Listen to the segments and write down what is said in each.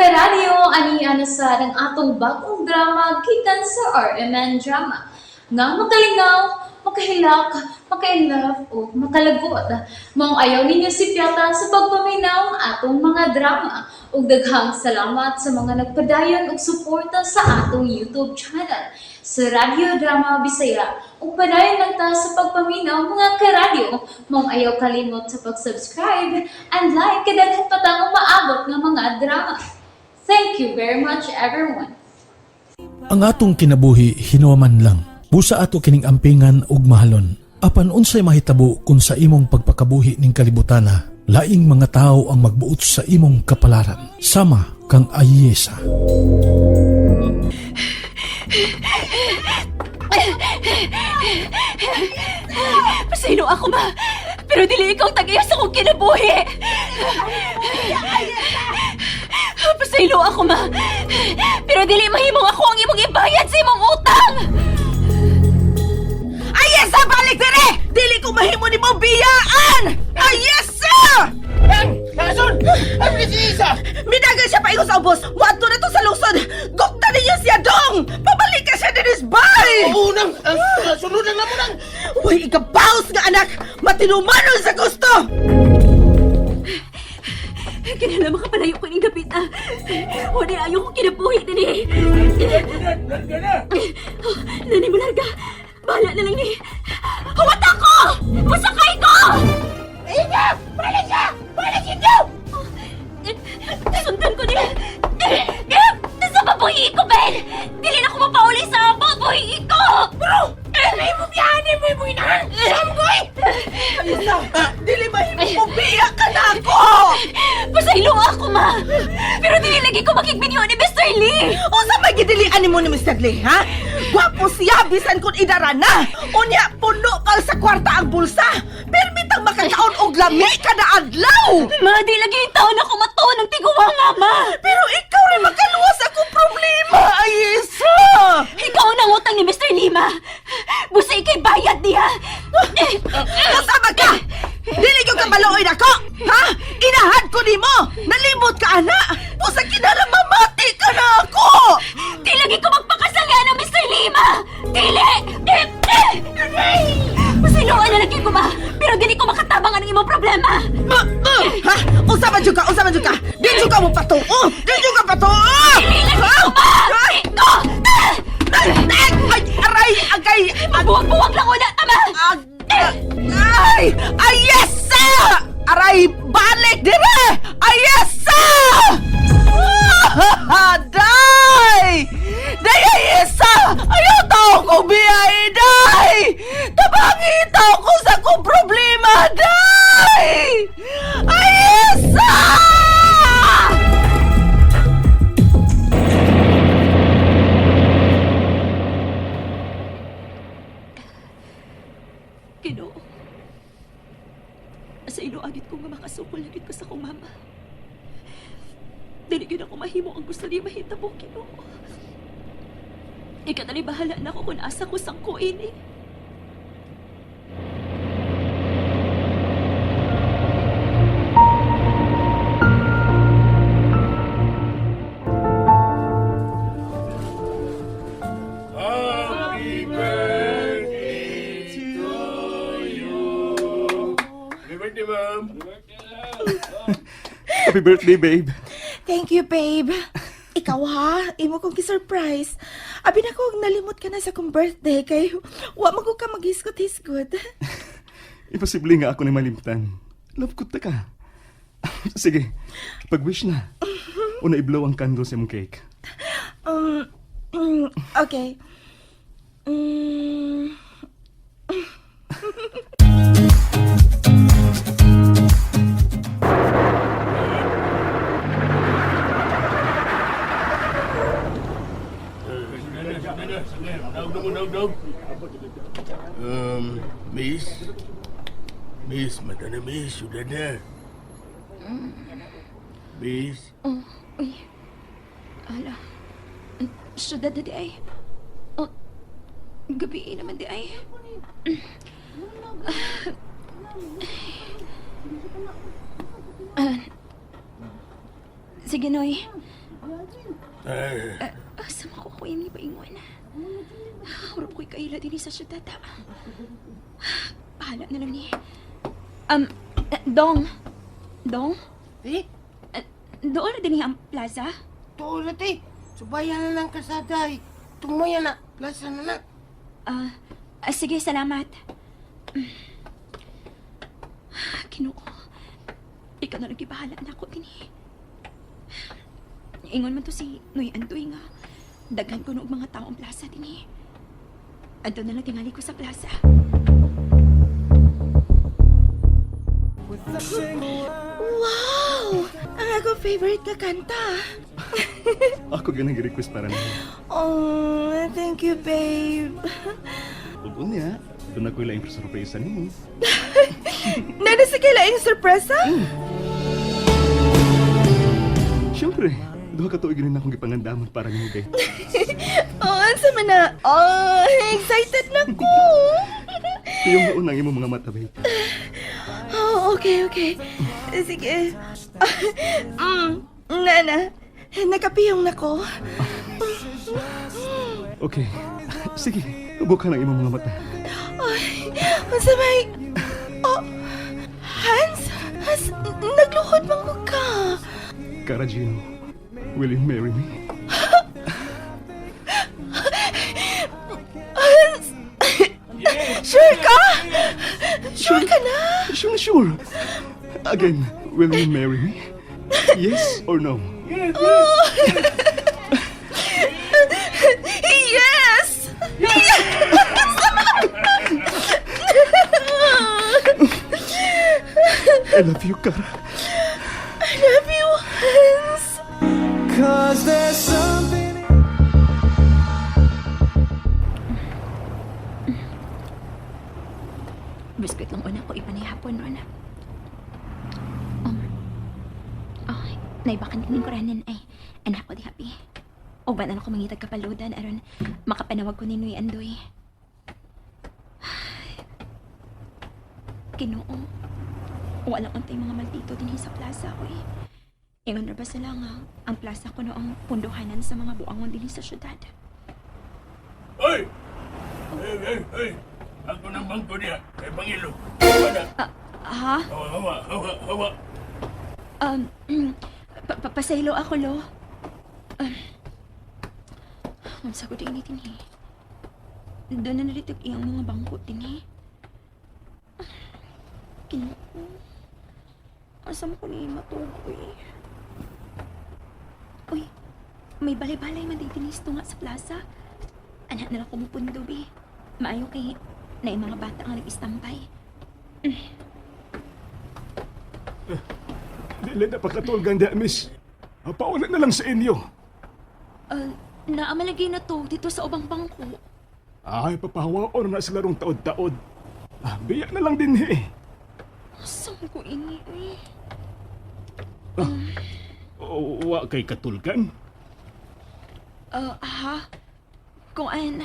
karadyo, ani ana sa ng atong bagong drama gikan sa RMN Drama. Nga makalingaw, makahilak, maka-inlove, o makalagot. Maong ayaw ninyo si Piata sa pagpaminaw ang atong mga drama. Ug daghang salamat sa mga nagpadayon ug suporta sa atong YouTube channel sa Radio Drama Bisaya. Ug padayon lang ta sa pagpaminaw mga karadyo. Maong ayaw kalimot sa pag-subscribe and like kadaghan pa tang maabot nga mga drama. Thank you very much everyone. Ang atong kinabuhi hinuwaman lang. Busa ato kining ampingan ug mahalon. Apan unsay mahitabo kung sa imong pagpakabuhi ning kalibutana, laing mga tao ang magbuot sa imong kapalaran. Sama kang ayesa. Pasaylo ako ma, pero dili ikaw tagayos sa kong kinabuhi. Pasaylo ako ma, pero dili mahimong ako ang imong ibayad sa imong utang. Ayesa, balik dire! Dili ko mahimo ni mong biyaan! Ayesa! Kason! Ano ni si Isa? Minagal siya paingo sa ubos! Wato na to sa lungsod! Gukta ninyo siya dong! Pabalik ka siya din is bay! Unang! Sunod na mo nang! Uy, ikabaos nga anak! Matinumanon sa gusto! Kinala makapalayo ko ning gabit ah. O di ayaw kong kinabuhi din eh. Nani mo larga. Bahala na lang ni. Huwat ako! Masakay ko! Ika! Balik siya! Balik siya! Sundan ko nila. Sa babuhi ko, Ben! Dili na ko mapauli sa babuhi ko! Bro! May mo biyanin mo yung inahan! Samgoy! Ayesa! Dili mahimo mong biya ka na ako! Pasaylo ako, ma! Pero dili lagi ko makigbinyo ni Mr. Lee! O sa may gidilian ni mo ni Mr. Lee, ha? Gwapo siya, bisan kung idara na! Unya, puno pang sa kwarta ang bulsa! Permitang makakaon og lami kada adlaw! Ma, di lagi yung taon ako matuon ng tiguwa nga, ma! Pero ikaw rin magkaluwas akong problema, Ayesa! Ikaw ang nangutang ni Mr. Lima! Busa ikay bayad niya! Kasama ka! Dili ko ka maluoy ako! Ha? Inahad ko ni mo! Nalimot ka, ana! Busa kinala mamati ka na ako! Di lagi ko magpakasala ng Mr. Lima! Dili! Pasinuan na lagi ko, ma! Pero dili ko makatabang ang imong problema! Ha? Usa man jud ka! Usa man jud ka! Di jud ka mo patuo! Di jud ka patuo! Dili lagi ko, ma! Iko! Ay! Aray! Agay! Magbuwag-buwag lang una, tama! Ay! Ayesa! Aray! Balik dire! Ayesa! Day! Day, Ayesa! Ayaw tao ko biyay, Day! Tabangi tao ko sa kong problema, Day! Ayesa! Ginoo. Sa inuagit ko nga makasukol lagit ko sa kong mama. Dili gyud ako mahimo ang gusto niya mahitabo, Ginoo. Ikadali bahala na ako kung asa ko sangko ini. Happy birthday to you! Happy birthday, Ma'am! Happy birthday, babe. Thank you, babe. Ikaw ha, imo kong ki-surprise. Abi na ko, nalimot ka na sa kong birthday kay wa mago ka mag-hisgot-hisgot. Imposible nga ako na malimtan. Love ko ta ka. Sige, pag-wish na. Una i-blow ang candle sa mong cake. Okay. Miss? Miss, mata na, Miss. Sudah na. Miss? Ala. Syudad na di ay. Oh, gabi naman di ay. Sige, Noy. Sama ko ako yung iba-ingon. Hurap ko'y kaila din sa syudad. Bahala na lang ni. Dong. Dong? Eh, Doon na din ang plaza? tuulat eh. Subayan na ng kasada eh. Tumuya na. Plaza na na. Sige, salamat. Ginoo. Ikaw na lang ibahala na ako din eh. Ingon man to si Noy Andoy nga. Daghan ko noong mga taong plaza din eh. Ando na lang tingali ko sa plaza. Wow! Ang ako favorite ka kanta. Ako ganang request para na. Oh, thank you, babe. Ug unya, doon ako ilang surpresa nimo. Nana sa kailaing sorpresa? Siyempre, duha ka tuig rin akong gipangandaman para nimo, be. Oh, ansa man na? Oh, excited na ko. Yung unang imo mga mata, babe. Oh, okay. Sige. Nana, nakapiyong na ko. Okay. Sige, buka ng imo mga mata. Ay, ansa may... Oh, Hans, nagluhod bang mo ka? Cara Gino, will you marry me? Hans! Sure ka? Sure ka na? Sure. Again, will you marry me? Yes or no? Yes! I love you, Cara. I love you, Hans. Biskuit lang una ko ipanihapon ron. Naibakan din ko ranin ay anak ko di happy. O ba na ako mangitag kapaludan aron makapanawag ko ni Noy Andoy. Ginoo. Wala untay mga maldito din sa plaza ko eh. Ingon ra ba sila nga ang plaza ko noong punduhanan sa mga buangon din sa syudad. Hoy! Hey! Ako nang bangko niya. Kay Pangilo. Hawa na. Ha? Hawa. Pasaylo ako, lo. Unsa ko din itin eh. Doon na naritig iyang mga bangko din eh. Ginoo. Asam ko ni matugoy. Uy, may balay-balay man din nga sa plaza. Anak na lang kumupundo, be. Maayo kay na yung mga bata nga nag-istampay. Dili na pagkatulgan di, miss. Paulit na lang sa inyo. Naamalagay na to dito sa ubang bangko. Ay, papahawaon na sila rong taod-taod. Biya na lang din eh. Asam ko ini, eh. Wa kay katulgan? Ha? Kung an...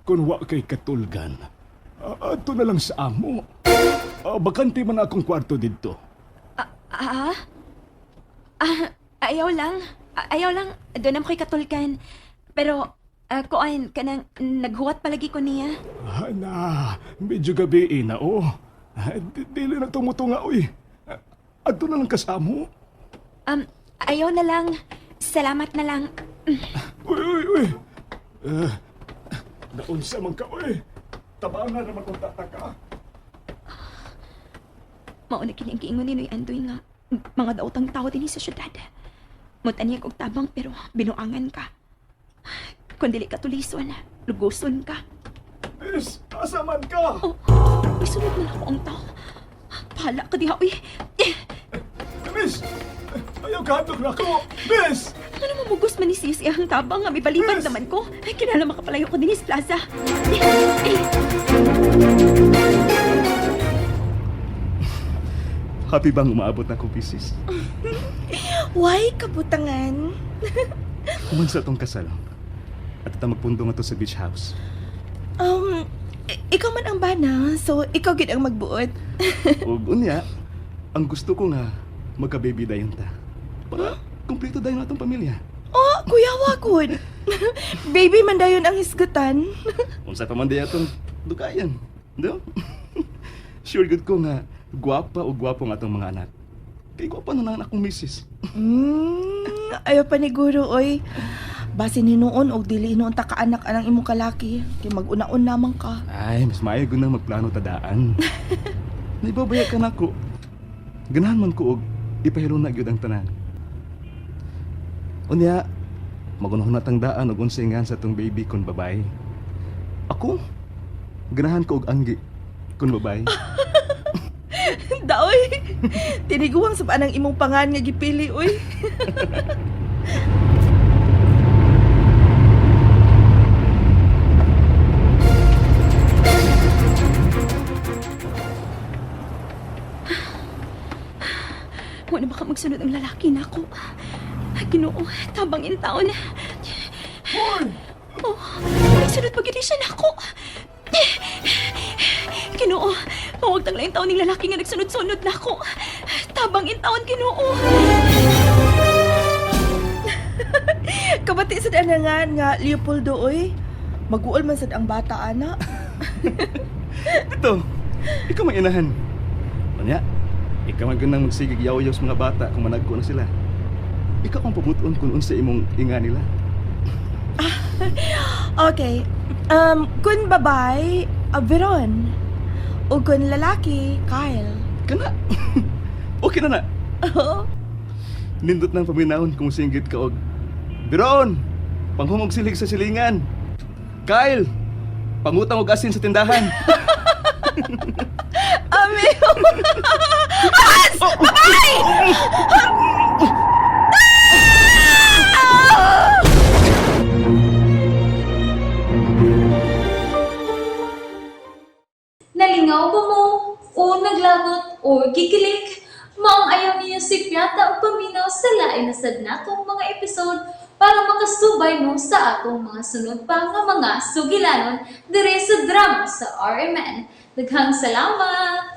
Kung wa kay katulgan, ato na lang sa amo. Bakante man akong kwarto dito. Ayaw lang. Ayaw lang. Doon naman ko'y katulkan. Pero, kuan, kanang naghuwat palagi ko niya. Na, medyo gabi na Dili na tumutunga, oy. Ato na lang kasamo. Ayaw na lang. Salamat na lang. Uy. Naunsa man ka, oy. Tabaan na naman kung tataka. Mauna kini ang giingon ni Noy Andoy nga mga daotang tao din sa syudad. Mutan niya kog tabang pero binuangan ka. Kung dili ka tulison, luguson ka. Miss, asa man ka? Isunod na lang ako ang tao. Bahala ka diha, uy. Miss, ayaw kahatog na ako. Miss! Ano mamugos man ni Sisi ang tabang nga may balibad Miss! naman ko. Ay, kinala makapalayo ko din sa plaza. Happy bang umaabot na akong Pisces? Why, kabutangan? Kuman sa itong kasal. At ita magpundo nga to sa beach house. Ikaw man ang bana, so ikaw gid ang magbuot. O unya, ang gusto ko nga magka-baby dayon ta. kumpleto dayon atong pamilya. Oh, kuyawa kun. Baby man dayon ang hisgutan. Unsa pa man day atong dugayan. No? Sure good ko nga gwapa o gwapo nga atong mga anak. Kay gwapa na akong misis. Ayaw pa ni Guro, oy. Basi ni noon og dili noon ta kaanak anang imong kalaki. Kay mag-unaon naman ka. Ay, mas maayo ko na magplano tadaan. Naibabaya ka na ko. Ganahan man ko og ipahilo na gyud ang tanan. Unya, magunahon na tang daan og unsingan sa tong baby kon babae. Ako, ganahan ko og anggi kon babae. Daoy. Tiniguang sa anang imong pangan nga gipili, oy. Wala na baka magsunod ang lalaki na ako. Ginoo, tabang in taon. Oh, nagsunod pag siya na ako. Ginoo, huwag tang laing taon ng lalaki nga nagsunod-sunod na ako. Tabang in taon, Ginoo. Kabati sa danangan nga Leopoldo, oy. Mag-uol man sad ang bata, ana. Ito, ikaw may inahan. Unya, ikaw man ganang magsigig yaw-yaw sa mga bata kung managko na sila. Ikaw ang pabuton kung unsa imong inga nila. Okay. Kun babay, Veron. O kun lalaki, Kyle. Kana. Okay na na. Nindot ng paminahon kung singgit ka og Biron, panghumog silig sa silingan. Kyle, pangutang og asin sa tindahan. Amigo! Mas! Babay! Nalingaw ba mo? O naglagot? O gigilik? Maong ayaw niyo si Piata o paminaw sa lain na sad natong mga episode para makasubay mo sa atong mga sunod pa nga mga sugilanon dire sa drama sa RMN. Daghang salamat!